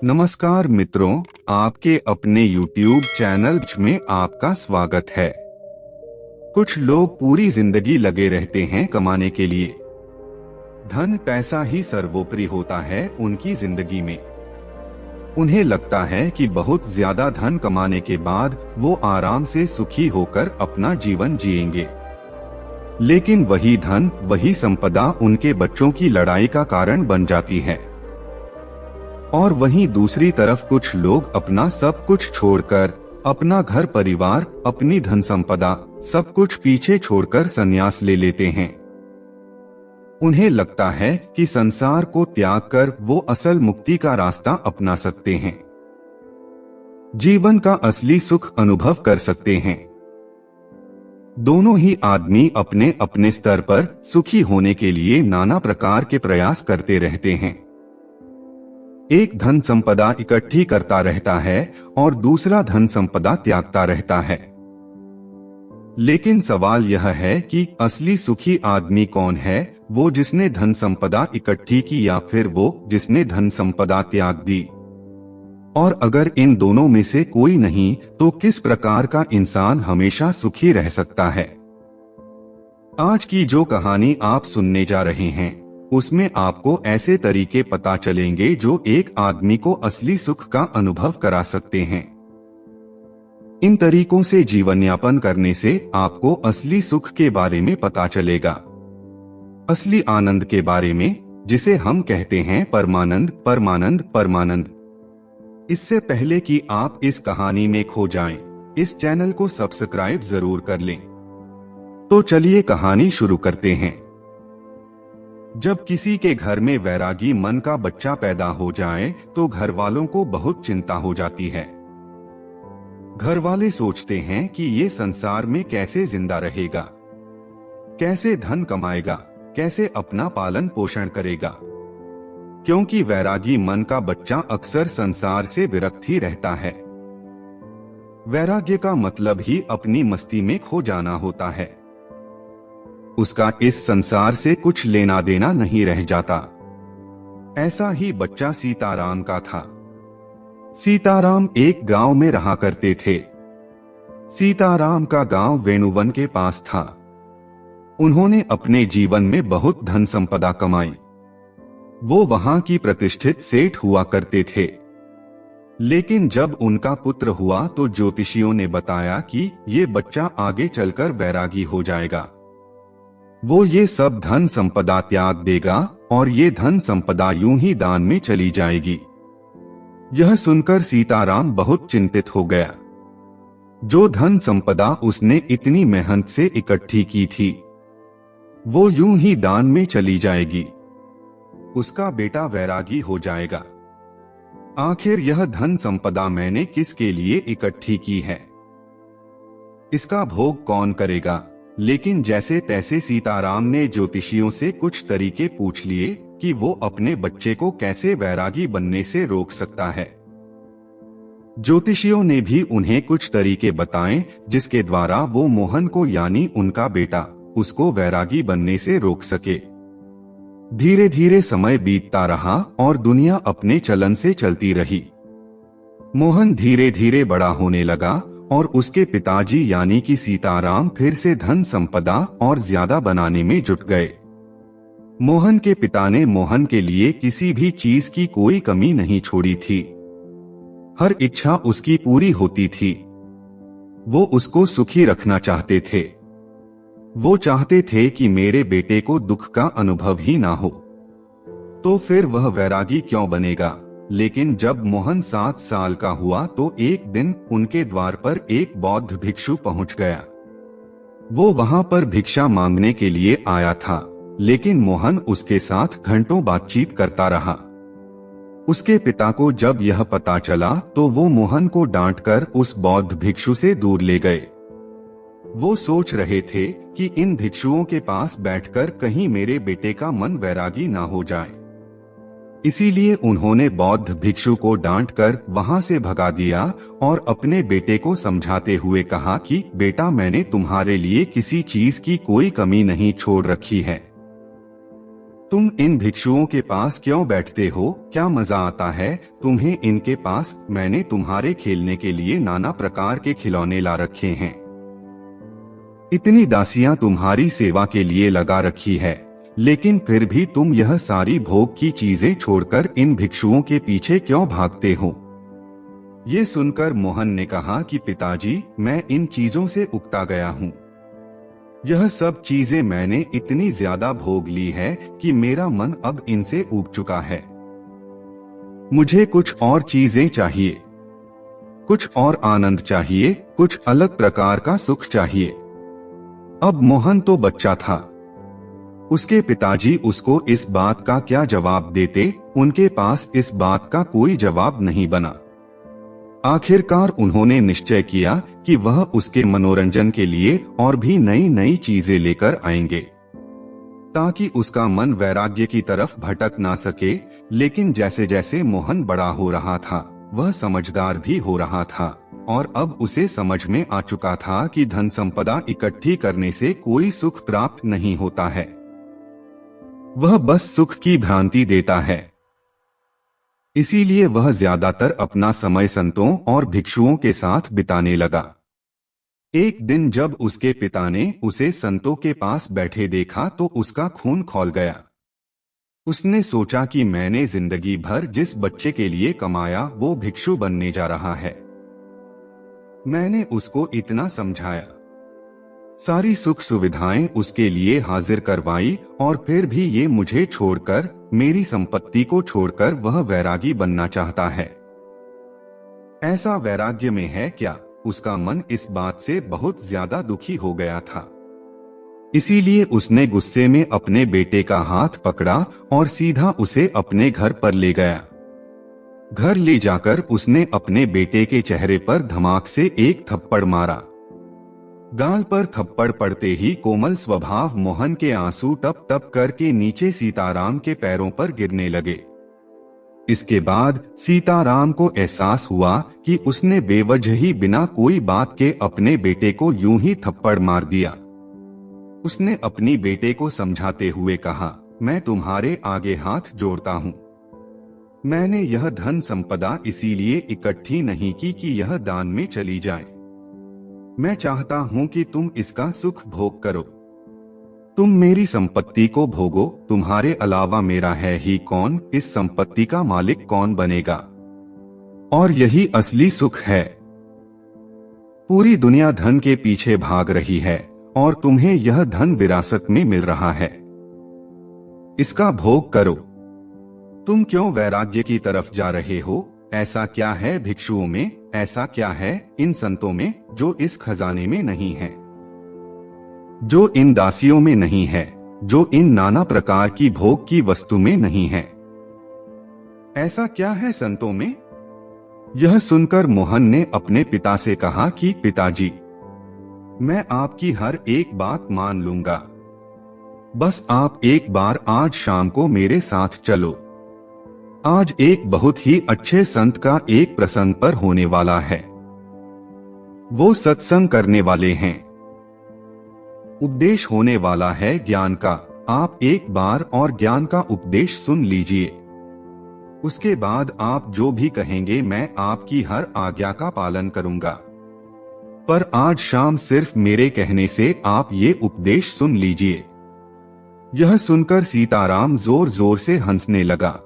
नमस्कार मित्रों, आपके अपने YouTube चैनल में आपका स्वागत है। कुछ लोग पूरी जिंदगी लगे रहते हैं कमाने के लिए। धन पैसा ही सर्वोपरि होता है उनकी जिंदगी में। उन्हें लगता है कि बहुत ज्यादा धन कमाने के बाद वो आराम से सुखी होकर अपना जीवन जिएंगे। लेकिन वही धन, वही संपदा उनके बच्चों की लड़ाई का कारण बन जाती है। और वहीं दूसरी तरफ कुछ लोग अपना सब कुछ छोड़कर, अपना घर परिवार, अपनी धन संपदा, सब कुछ पीछे छोड़कर संन्यास ले लेते हैं। उन्हें लगता है कि संसार को त्याग कर वो असल मुक्ति का रास्ता अपना सकते हैं, जीवन का असली सुख अनुभव कर सकते हैं। दोनों ही आदमी अपने अपने स्तर पर सुखी होने के लिए नाना प्रकार के प्रयास करते रहते हैं। एक धन संपदा इकट्ठी करता रहता है और दूसरा धन संपदा त्यागता रहता है। लेकिन सवाल यह है कि असली सुखी आदमी कौन है, वो जिसने धन संपदा इकट्ठी की या फिर वो जिसने धन संपदा त्याग दी? और अगर इन दोनों में से कोई नहीं, तो किस प्रकार का इंसान हमेशा सुखी रह सकता है? आज की जो कहानी आप सुनने जा रहे हैं, उसमें आपको ऐसे तरीके पता चलेंगे जो एक आदमी को असली सुख का अनुभव करा सकते हैं। इन तरीकों से जीवन यापन करने से आपको असली सुख के बारे में पता चलेगा, असली आनंद के बारे में, जिसे हम कहते हैं परमानंद, परमानंद, परमानंद। इससे पहले कि आप इस कहानी में खो जाएं, इस चैनल को सब्सक्राइब जरूर कर लें। तो चलिए कहानी शुरू करते हैं। जब किसी के घर में वैरागी मन का बच्चा पैदा हो जाए तो घर वालों को बहुत चिंता हो जाती है। घर वाले सोचते हैं कि ये संसार में कैसे जिंदा रहेगा, कैसे धन कमाएगा, कैसे अपना पालन पोषण करेगा, क्योंकि वैरागी मन का बच्चा अक्सर संसार से विरक्त ही रहता है। वैराग्य का मतलब ही अपनी मस्ती में खो जाना होता है। उसका इस संसार से कुछ लेना देना नहीं रह जाता। ऐसा ही बच्चा सीताराम का था। सीताराम एक गांव में रहा करते थे। सीताराम का गांव वेणुवन के पास था। उन्होंने अपने जीवन में बहुत धन संपदा कमाई। वो वहां की प्रतिष्ठित सेठ हुआ करते थे। लेकिन जब उनका पुत्र हुआ तो ज्योतिषियों ने बताया कि ये बच्चा आगे चलकर वैरागी हो जाएगा। वो ये सब धन संपदा त्याग देगा और ये धन संपदा यूं ही दान में चली जाएगी। यह सुनकर सीताराम बहुत चिंतित हो गया। जो धन संपदा उसने इतनी मेहनत से इकट्ठी की थी, वो यूं ही दान में चली जाएगी। उसका बेटा वैरागी हो जाएगा। आखिर यह धन संपदा मैंने किसके लिए इकट्ठी की है? इसका भोग कौन करेगा? लेकिन जैसे तैसे सीताराम ने ज्योतिषियों से कुछ तरीके पूछ लिए कि वो अपने बच्चे को कैसे वैरागी बनने से रोक सकता है। ज्योतिषियों ने भी उन्हें कुछ तरीके बताए जिसके द्वारा वो मोहन को, यानी उनका बेटा, उसको वैरागी बनने से रोक सके। धीरे धीरे समय बीतता रहा और दुनिया अपने चलन से चलती रही। मोहन धीरे धीरे बड़ा होने लगा और उसके पिताजी यानी कि सीताराम फिर से धन संपदा और ज्यादा बनाने में जुट गए। मोहन के पिता ने मोहन के लिए किसी भी चीज की कोई कमी नहीं छोड़ी थी। हर इच्छा उसकी पूरी होती थी। वो उसको सुखी रखना चाहते थे। वो चाहते थे कि मेरे बेटे को दुख का अनुभव ही ना हो, तो फिर वह वैरागी क्यों बनेगा? लेकिन जब मोहन 7 साल का हुआ तो एक दिन उनके द्वार पर एक बौद्ध भिक्षु पहुंच गया। वो वहां पर भिक्षा मांगने के लिए आया था, लेकिन मोहन उसके साथ घंटों बातचीत करता रहा। उसके पिता को जब यह पता चला तो वो मोहन को डांटकर उस बौद्ध भिक्षु से दूर ले गए। वो सोच रहे थे कि इन भिक्षुओं के पास बैठकर कहीं मेरे बेटे का मन वैरागी ना हो जाए। इसीलिए उन्होंने बौद्ध भिक्षु को डांटकर वहां से भगा दिया और अपने बेटे को समझाते हुए कहा कि बेटा, मैंने तुम्हारे लिए किसी चीज की कोई कमी नहीं छोड़ रखी है। तुम इन भिक्षुओं के पास क्यों बैठते हो? क्या मजा आता है तुम्हें इनके पास? मैंने तुम्हारे खेलने के लिए नाना प्रकार के खिलौने ला रखे हैं। इतनी दासियां तुम्हारी सेवा के लिए लगा रखी है, लेकिन फिर भी तुम यह सारी भोग की चीजें छोड़कर इन भिक्षुओं के पीछे क्यों भागते हो? ये सुनकर मोहन ने कहा कि पिताजी, मैं इन चीजों से उकता गया हूँ। यह सब चीजें मैंने इतनी ज्यादा भोग ली है कि मेरा मन अब इनसे ऊब चुका है। मुझे कुछ और चीजें चाहिए, कुछ और आनंद चाहिए, कुछ अलग प्रकार का सुख चाहिए। अब मोहन तो बच्चा था। उसके पिताजी उसको इस बात का क्या जवाब देते? उनके पास इस बात का कोई जवाब नहीं बना। आखिरकार उन्होंने निश्चय किया कि वह उसके मनोरंजन के लिए और भी नई नई चीजें लेकर आएंगे, ताकि उसका मन वैराग्य की तरफ भटक ना सके। लेकिन जैसे जैसे मोहन बड़ा हो रहा था, वह समझदार भी हो रहा था और अब उसे समझ में आ चुका था कि धन संपदा इकट्ठी करने से कोई सुख प्राप्त नहीं होता है, वह बस सुख की भ्रांति देता है। इसीलिए वह ज्यादातर अपना समय संतों और भिक्षुओं के साथ बिताने लगा। एक दिन जब उसके पिता ने उसे संतों के पास बैठे देखा तो उसका खून खौल गया। उसने सोचा कि मैंने जिंदगी भर जिस बच्चे के लिए कमाया वो भिक्षु बनने जा रहा है। मैंने उसको इतना समझाया, सारी सुख सुविधाएं उसके लिए हाजिर करवाई, और फिर भी ये मुझे छोड़कर, मेरी संपत्ति को छोड़कर वह वैरागी बनना चाहता है। ऐसा वैराग्य में है क्या? उसका मन इस बात से बहुत ज्यादा दुखी हो गया था। इसीलिए उसने गुस्से में अपने बेटे का हाथ पकड़ा और सीधा उसे अपने घर पर ले गया। घर ले जाकर उसने अपने बेटे के चेहरे पर धमाक से एक थप्पड़ मारा। गाल पर थप्पड़ पड़ते ही कोमल स्वभाव मोहन के आंसू टप टप करके नीचे सीताराम के पैरों पर गिरने लगे। इसके बाद सीताराम को एहसास हुआ कि उसने बेवजह ही बिना कोई बात के अपने बेटे को यूं ही थप्पड़ मार दिया। उसने अपनी बेटे को समझाते हुए कहा, मैं तुम्हारे आगे हाथ जोड़ता हूँ। मैंने यह धन संपदा इसीलिए इकट्ठी नहीं की कि यह दान में चली जाए। मैं चाहता हूं कि तुम इसका सुख भोग करो। तुम मेरी संपत्ति को भोगो, तुम्हारे अलावा मेरा है ही कौन? इस संपत्ति का मालिक कौन बनेगा? और यही असली सुख है। पूरी दुनिया धन के पीछे भाग रही है और तुम्हें यह धन विरासत में मिल रहा है, इसका भोग करो। तुम क्यों वैराग्य की तरफ जा रहे हो? ऐसा क्या है भिक्षुओं में, ऐसा क्या है इन संतों में जो इस खजाने में नहीं है, जो इन दासियों में नहीं है, जो इन नाना प्रकार की भोग की वस्तु में नहीं है? ऐसा क्या है संतों में? यह सुनकर मोहन ने अपने पिता से कहा कि पिताजी, मैं आपकी हर एक बात मान लूंगा, बस आप एक बार आज शाम को मेरे साथ चलो। आज एक बहुत ही अच्छे संत का एक प्रसंग पर होने वाला है। वो सत्संग करने वाले हैं, उपदेश होने वाला है ज्ञान का। आप एक बार और ज्ञान का उपदेश सुन लीजिए, उसके बाद आप जो भी कहेंगे मैं आपकी हर आज्ञा का पालन करूंगा। पर आज शाम सिर्फ मेरे कहने से आप ये उपदेश सुन लीजिए। यह सुनकर सीताराम जोर जोर से हंसने लगा।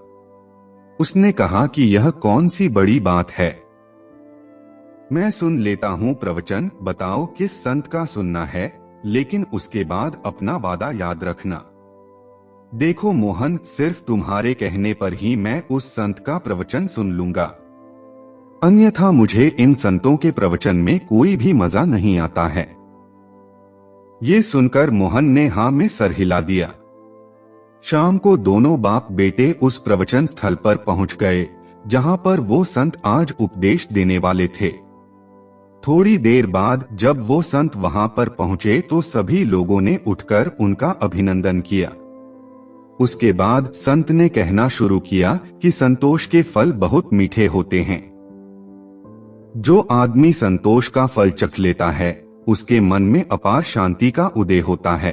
उसने कहा कि यह कौन सी बड़ी बात है, मैं सुन लेता हूँ प्रवचन, बताओ किस संत का सुनना है, लेकिन उसके बाद अपना वादा याद रखना। देखो मोहन, सिर्फ तुम्हारे कहने पर ही मैं उस संत का प्रवचन सुन लूंगा, अन्यथा मुझे इन संतों के प्रवचन में कोई भी मजा नहीं आता है। ये सुनकर मोहन ने हाँ में सर हिला दिया। शाम को दोनों बाप बेटे उस प्रवचन स्थल पर पहुंच गए जहां पर वो संत आज उपदेश देने वाले थे। थोड़ी देर बाद जब वो संत वहां पर पहुंचे तो सभी लोगों ने उठकर उनका अभिनंदन किया। उसके बाद संत ने कहना शुरू किया कि संतोष के फल बहुत मीठे होते हैं। जो आदमी संतोष का फल चख लेता है उसके मन में अपार शांति का उदय होता है।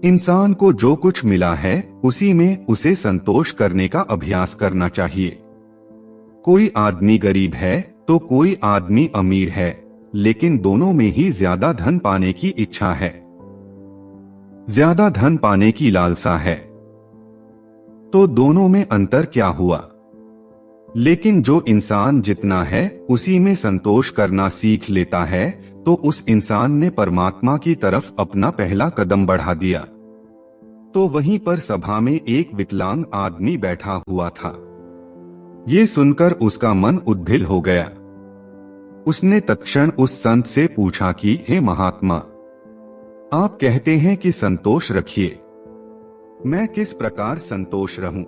इंसान को जो कुछ मिला है उसी में उसे संतोष करने का अभ्यास करना चाहिए। कोई आदमी गरीब है तो कोई आदमी अमीर है, लेकिन दोनों में ही ज्यादा धन पाने की इच्छा है, ज्यादा धन पाने की लालसा है। तो दोनों में अंतर क्या हुआ? लेकिन जो इंसान जितना है उसी में संतोष करना सीख लेता है, तो उस इंसान ने परमात्मा की तरफ अपना पहला कदम बढ़ा दिया। तो वहीं पर सभा में एक विकलांग आदमी बैठा हुआ था। ये सुनकर उसका मन उद्विग्न हो गया। उसने तत्क्षण उस संत से पूछा कि हे महात्मा, आप कहते हैं कि संतोष रखिए, मैं किस प्रकार संतोष रहूं?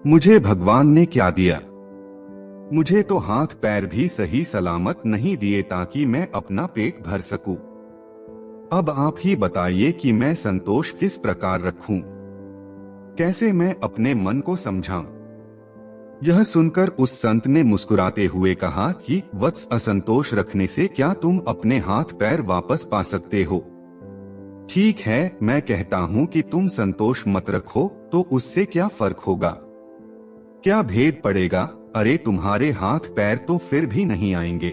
मुझे भगवान ने क्या दिया? मुझे तो हाथ पैर भी सही सलामत नहीं दिए ताकि मैं अपना पेट भर सकूं। अब आप ही बताइए कि मैं संतोष किस प्रकार रखूं? कैसे मैं अपने मन को समझाऊं? यह सुनकर उस संत ने मुस्कुराते हुए कहा कि वत्स, असंतोष रखने से क्या तुम अपने हाथ पैर वापस पा सकते हो? ठीक है, मैं कहता हूं कि तुम संतोष मत रखो तो उससे क्या फर्क होगा? क्या भेद पड़ेगा? अरे तुम्हारे हाथ पैर तो फिर भी नहीं आएंगे,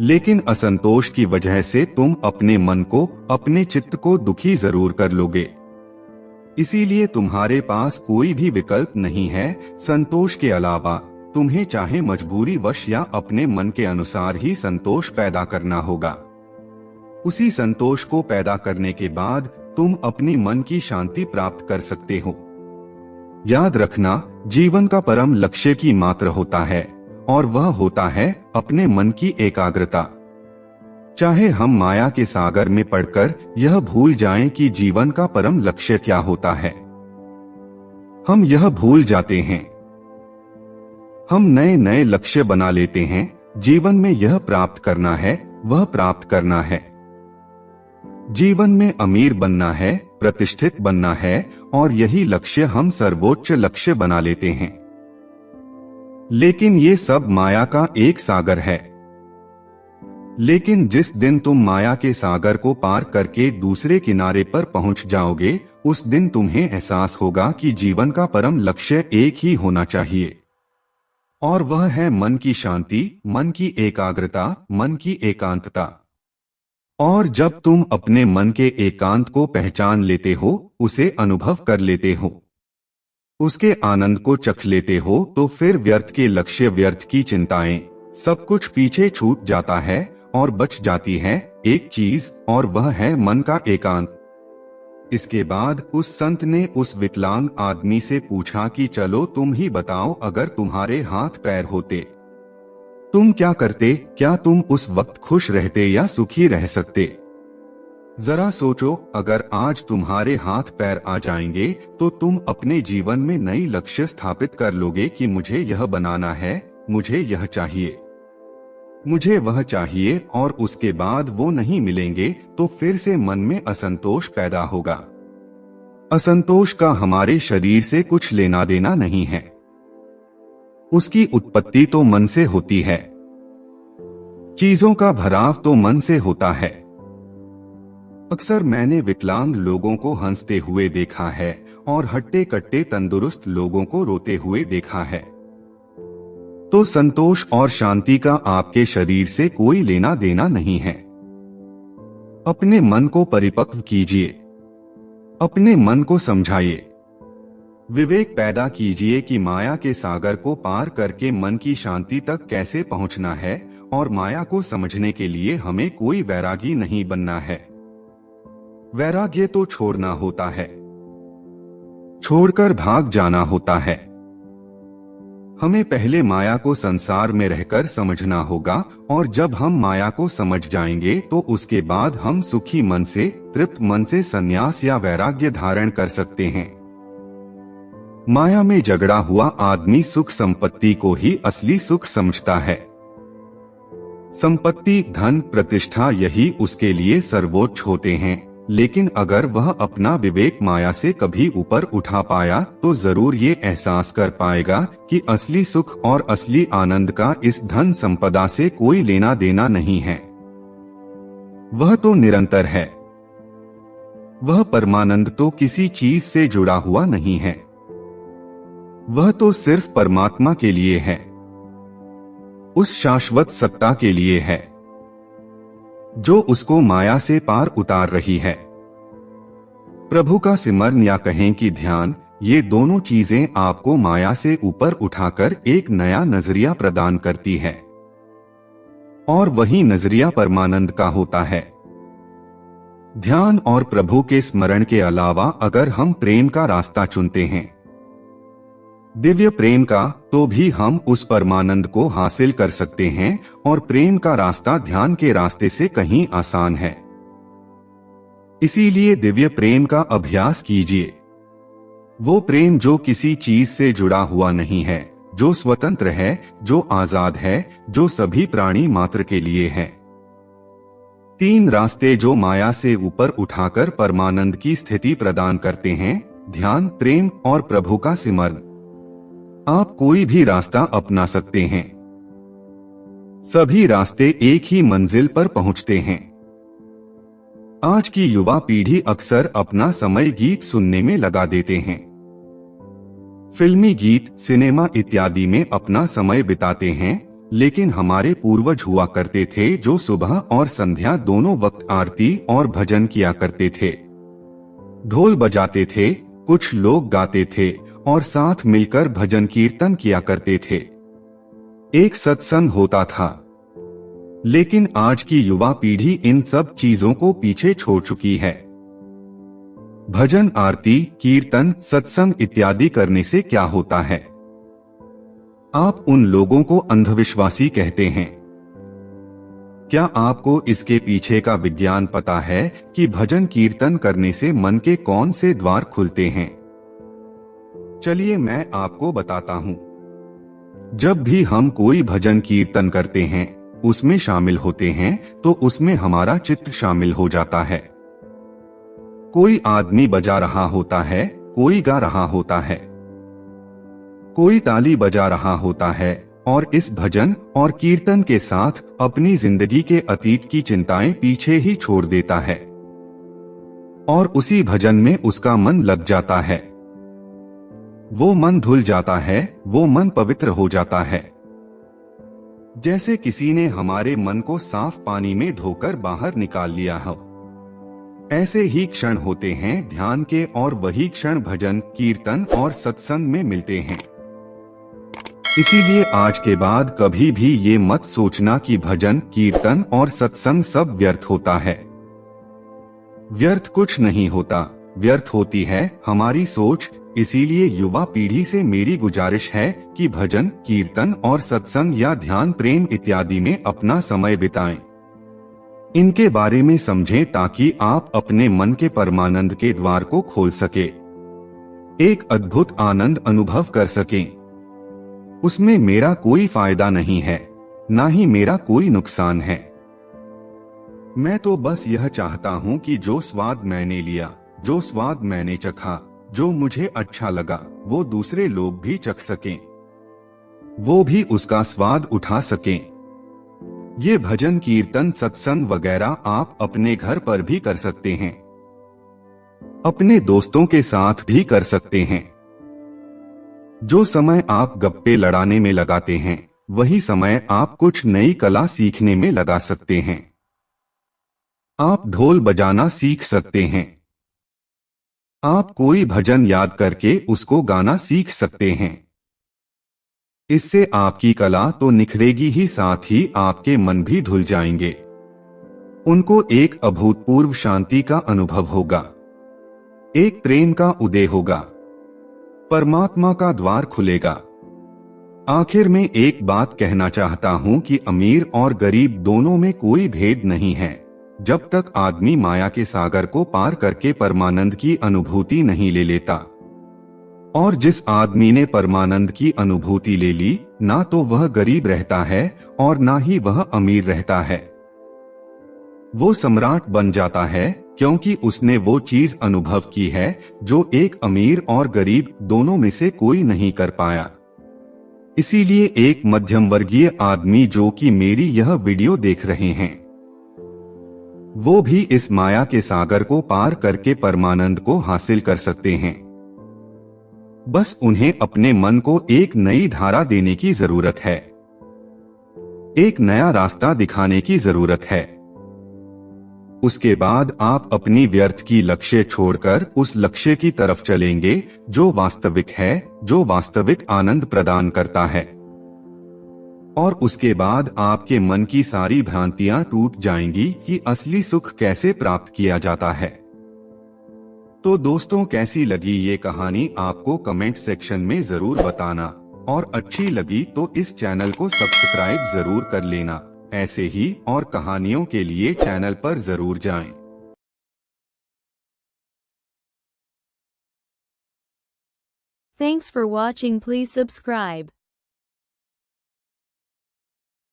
लेकिन असंतोष की वजह से तुम अपने मन को, अपने चित्त को दुखी जरूर कर लोगे। इसीलिए तुम्हारे पास कोई भी विकल्प नहीं है संतोष के अलावा। तुम्हें चाहे मजबूरी वश या अपने मन के अनुसार ही संतोष पैदा करना होगा। उसी संतोष को पैदा करने के बाद तुम अपनी मन की शांति प्राप्त कर सकते हो। याद रखना, जीवन का परम लक्ष्य की मात्र होता है, और वह होता है अपने मन की एकाग्रता। चाहे हम माया के सागर में पड़कर यह भूल जाएं कि जीवन का परम लक्ष्य क्या होता है, हम यह भूल जाते हैं। हम नए नए लक्ष्य बना लेते हैं। जीवन में यह प्राप्त करना है, वह प्राप्त करना है। जीवन में अमीर बनना है, प्रतिष्ठित बनना है, और यही लक्ष्य हम सर्वोच्च लक्ष्य बना लेते हैं। लेकिन ये सब माया का एक सागर है। लेकिन जिस दिन तुम माया के सागर को पार करके दूसरे किनारे पर पहुंच जाओगे, उस दिन तुम्हें एहसास होगा कि जीवन का परम लक्ष्य एक ही होना चाहिए, और वह है मन की शांति, मन की एकाग्रता, मन की एकांतता। और जब तुम अपने मन के एकांत को पहचान लेते हो, उसे अनुभव कर लेते हो, उसके आनंद को चख लेते हो, तो फिर व्यर्थ के लक्ष्य, व्यर्थ की चिंताएं, सब कुछ पीछे छूट जाता है और बच जाती है एक चीज, और वह है मन का एकांत। इसके बाद उस संत ने उस विकलांग आदमी से पूछा कि चलो तुम ही बताओ, अगर तुम्हारे हाथ पैर होते तुम क्या करते? क्या तुम उस वक्त खुश रहते या सुखी रह सकते? जरा सोचो, अगर आज तुम्हारे हाथ पैर आ जाएंगे तो तुम अपने जीवन में नई लक्ष्य स्थापित कर लोगे कि मुझे यह बनाना है, मुझे यह चाहिए, मुझे वह चाहिए, और उसके बाद वो नहीं मिलेंगे तो फिर से मन में असंतोष पैदा होगा। असंतोष का हमारे शरीर से कुछ लेना देना नहीं है, उसकी उत्पत्ति तो मन से होती है। चीजों का भराव तो मन से होता है। अक्सर मैंने विकलांग लोगों को हंसते हुए देखा है और हट्टे कट्टे तंदुरुस्त लोगों को रोते हुए देखा है। तो संतोष और शांति का आपके शरीर से कोई लेना देना नहीं है। अपने मन को परिपक्व कीजिए, अपने मन को समझाइए, विवेक पैदा कीजिए कि माया के सागर को पार करके मन की शांति तक कैसे पहुंचना है, और माया को समझने के लिए हमें कोई वैरागी नहीं बनना है। वैराग्य तो छोड़ना होता है, छोड़कर भाग जाना होता है। हमें पहले माया को संसार में रहकर समझना होगा, और जब हम माया को समझ जाएंगे तो उसके बाद हम सुखी मन से, तृप्त मन से संन्यास या वैराग्य धारण कर सकते हैं। माया में झगड़ा हुआ आदमी सुख संपत्ति को ही असली सुख समझता है। संपत्ति, धन, प्रतिष्ठा यही उसके लिए सर्वोच्च होते हैं, लेकिन अगर वह अपना विवेक माया से कभी ऊपर उठा पाया तो जरूर ये एहसास कर पाएगा कि असली सुख और असली आनंद का इस धन संपदा से कोई लेना देना नहीं है, वह तो निरंतर है। वह परमानंद तो किसी चीज से जुड़ा हुआ नहीं है, वह तो सिर्फ परमात्मा के लिए है, उस शाश्वत सत्ता के लिए है जो उसको माया से पार उतार रही है। प्रभु का सिमरन या कहें कि ध्यान, ये दोनों चीजें आपको माया से ऊपर उठाकर एक नया नजरिया प्रदान करती है, और वही नजरिया परमानंद का होता है। ध्यान और प्रभु के स्मरण के अलावा अगर हम प्रेम का रास्ता चुनते हैं, दिव्य प्रेम का, तो भी हम उस परमानंद को हासिल कर सकते हैं, और प्रेम का रास्ता ध्यान के रास्ते से कहीं आसान है। इसीलिए दिव्य प्रेम का अभ्यास कीजिए। वो प्रेम जो किसी चीज से जुड़ा हुआ नहीं है, जो स्वतंत्र है, जो आजाद है, जो सभी प्राणी मात्र के लिए है। 3 रास्ते जो माया से ऊपर उठाकर परमानंद की स्थिति प्रदान करते हैं, ध्यान, प्रेम और प्रभु का सिमरन। आप कोई भी रास्ता अपना सकते हैं, सभी रास्ते एक ही मंजिल पर पहुंचते हैं। आज की युवा पीढ़ी अक्सर अपना समय गीत सुनने में लगा देते हैं, फिल्मी गीत, सिनेमा इत्यादि में अपना समय बिताते हैं, लेकिन हमारे पूर्वज हुआ करते थे जो सुबह और संध्या दोनों वक्त आरती और भजन किया करते थे। ढोल बजाते थे, कुछ लोग गाते थे और साथ मिलकर भजन कीर्तन किया करते थे। एक सत्संग होता था। लेकिन आज की युवा पीढ़ी इन सब चीजों को पीछे छोड़ चुकी है। भजन, आरती, कीर्तन, सत्संग इत्यादि करने से क्या होता है? आप उन लोगों को अंधविश्वासी कहते हैं। क्या आपको इसके पीछे का विज्ञान पता है कि भजन कीर्तन करने से मन के कौन से द्वार खुलते हैं? चलिए मैं आपको बताता हूं। जब भी हम कोई भजन कीर्तन करते हैं, उसमें शामिल होते हैं, तो उसमें हमारा चित्त शामिल हो जाता है। कोई आदमी बजा रहा होता है, कोई गा रहा होता है, कोई ताली बजा रहा होता है, और इस भजन और कीर्तन के साथ अपनी जिंदगी के अतीत की चिंताएं पीछे ही छोड़ देता है, और उसी भजन में उसका मन लग जाता है। वो मन धुल जाता है, वो मन पवित्र हो जाता है। जैसे किसी ने हमारे मन को साफ पानी में धोकर बाहर निकाल लिया हो। ऐसे ही क्षण होते हैं ध्यान के, और वही क्षण भजन, कीर्तन और सत्संग में मिलते हैं। इसीलिए आज के बाद कभी भी ये मत सोचना कि भजन, कीर्तन और सत्संग सब व्यर्थ होता है। व्यर्थ कुछ नहीं होता, व्यर्थ होती है हमारी सोच। इसीलिए युवा पीढ़ी से मेरी गुजारिश है कि भजन, कीर्तन और सत्संग या ध्यान, प्रेम इत्यादि में अपना समय बिताएं। इनके बारे में समझें ताकि आप अपने मन के परमानंद के द्वार को खोल सके, एक अद्भुत आनंद अनुभव कर सकें। उसमें मेरा कोई फायदा नहीं है, ना ही मेरा कोई नुकसान है। मैं तो बस यह चाहता हूं कि जो स्वाद मैंने लिया, जो स्वाद मैंने चखा, जो मुझे अच्छा लगा, वो दूसरे लोग भी चख सकें, वो भी उसका स्वाद उठा सकें। ये भजन, कीर्तन, सत्संग वगैरह आप अपने घर पर भी कर सकते हैं, अपने दोस्तों के साथ भी कर सकते हैं। जो समय आप गप्पे लड़ाने में लगाते हैं, वही समय आप कुछ नई कला सीखने में लगा सकते हैं। आप ढोल बजाना सीख सकते हैं, आप कोई भजन याद करके उसको गाना सीख सकते हैं। इससे आपकी कला तो निखरेगी ही, साथ ही आपके मन भी धुल जाएंगे। उनको एक अभूतपूर्व शांति का अनुभव होगा, एक प्रेम का उदय होगा, परमात्मा का द्वार खुलेगा। आखिर में एक बात कहना चाहता हूं कि अमीर और गरीब दोनों में कोई भेद नहीं है, जब तक आदमी माया के सागर को पार करके परमानंद की अनुभूति नहीं ले लेता। और जिस आदमी ने परमानंद की अनुभूति ले ली, ना तो वह गरीब रहता है और ना ही वह अमीर रहता है। वो सम्राट बन जाता है, क्योंकि उसने वो चीज अनुभव की है जो एक अमीर और गरीब दोनों में से कोई नहीं कर पाया। इसीलिए एक मध्यम वर्गीय आदमी जो कि मेरी यह वीडियो देख रहे हैं, वो भी इस माया के सागर को पार करके परमानंद को हासिल कर सकते हैं। बस उन्हें अपने मन को एक नई धारा देने की जरूरत है, एक नया रास्ता दिखाने की जरूरत है। उसके बाद आप अपनी व्यर्थ की लक्ष्य छोड़कर उस लक्ष्य की तरफ चलेंगे जो वास्तविक है, जो वास्तविक आनंद प्रदान करता है। और उसके बाद आपके मन की सारी भ्रांतियां टूट जाएंगी कि असली सुख कैसे प्राप्त किया जाता है। तो दोस्तों, कैसी लगी ये कहानी आपको कमेंट सेक्शन में जरूर बताना, और अच्छी लगी तो इस चैनल को सब्सक्राइब जरूर कर लेना। ऐसे ही और कहानियों के लिए चैनल पर जरूर जाएं। Thanks for watching. Please subscribe.